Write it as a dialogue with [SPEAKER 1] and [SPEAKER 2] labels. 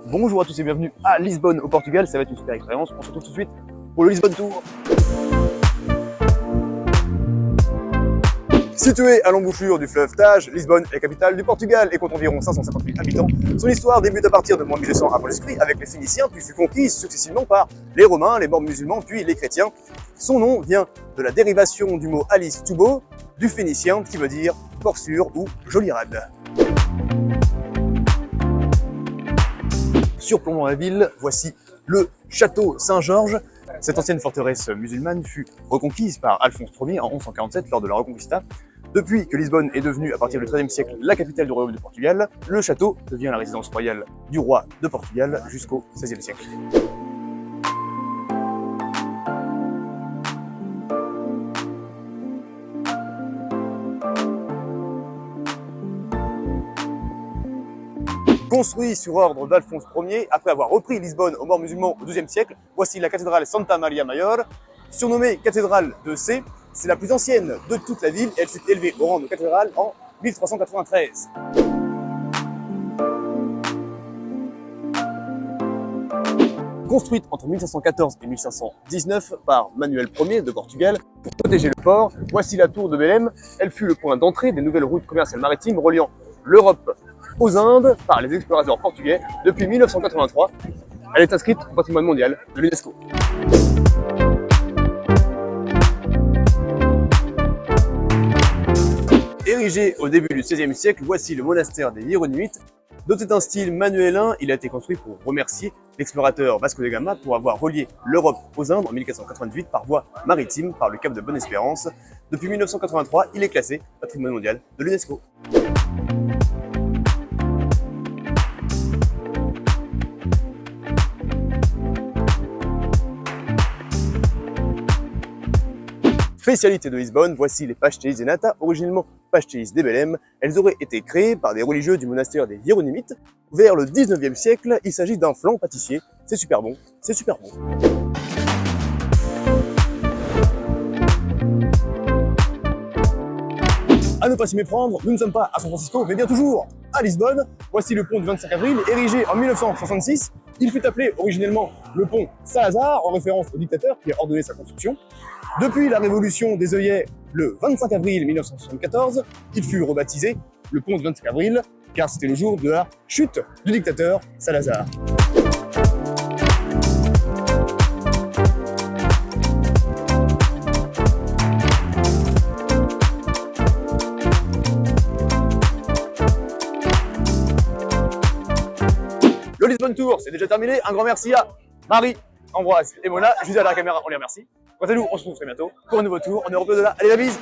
[SPEAKER 1] Bonjour à tous et bienvenue à Lisbonne au Portugal, ça va être une super expérience, on se retrouve tout de suite pour le Lisbonne Tour. Située à l'embouchure du fleuve Tage, Lisbonne est la capitale du Portugal et compte environ 550 000 habitants. Son histoire débute à partir de moins 1200 avant Jésus-Christ avec les Phéniciens, puis fut conquise successivement par les Romains, les morts musulmans, puis les chrétiens. Son nom vient de la dérivation du mot Alice Tubo, du phénicien qui veut dire morsure ou jolie rade. Surplombant la ville, voici le château Saint-Georges. Cette ancienne forteresse musulmane fut reconquise par Alphonse Ier en 1147 lors de la Reconquista. Depuis que Lisbonne est devenue, à partir du XIIIe siècle, la capitale du royaume de Portugal, le château devient la résidence royale du roi de Portugal jusqu'au XVIe siècle. Construit sur ordre d'Alphonse Ier, après avoir repris Lisbonne aux morts musulmans au XIIe siècle, voici la cathédrale Santa Maria Maior. Surnommée cathédrale de C, c'est la plus ancienne de toute la ville et elle fut élevée au rang de cathédrale en 1393. Construite entre 1514 et 1519 par Manuel Ier de Portugal pour protéger le port, voici la tour de Belém. Elle fut le point d'entrée des nouvelles routes commerciales maritimes reliant l'Europe aux Indes par les explorateurs portugais depuis 1983. Elle est inscrite au patrimoine mondial de l'UNESCO. Érigé au début du XVIe siècle, voici le monastère des Hiéronymites. Doté d'un style manuélin, il a été construit pour remercier l'explorateur Vasco da Gama pour avoir relié l'Europe aux Indes en 1488 par voie maritime par le cap de Bonne-Espérance. Depuis 1983, il est classé patrimoine mondial de l'UNESCO. Spécialité de Lisbonne, voici les pastéis de nata, originellement pastéis de Belém. Elles auraient été créées par des religieux du monastère des Hiéronymites. Vers le 19e siècle, il s'agit d'un flan pâtissier. C'est super bon, c'est super bon. À ne pas s'y méprendre, nous ne sommes pas à San Francisco, mais bien toujours à Lisbonne. Voici le pont du 25 avril, érigé en 1966. Il fut appelé originellement le pont Salazar, en référence au dictateur qui a ordonné sa construction. Depuis la révolution des œillets, le 25 avril 1974, il fut rebaptisé le pont du 25 avril, car c'était le jour de la chute du dictateur Salazar. Le Lisbonne Tour, c'est déjà terminé. Un grand merci à Marie, Ambroise et Mona. Je vous dis à la caméra, on les remercie. Quant à nous, on se retrouve très bientôt pour un nouveau tour en Europe de là. Allez, la bise!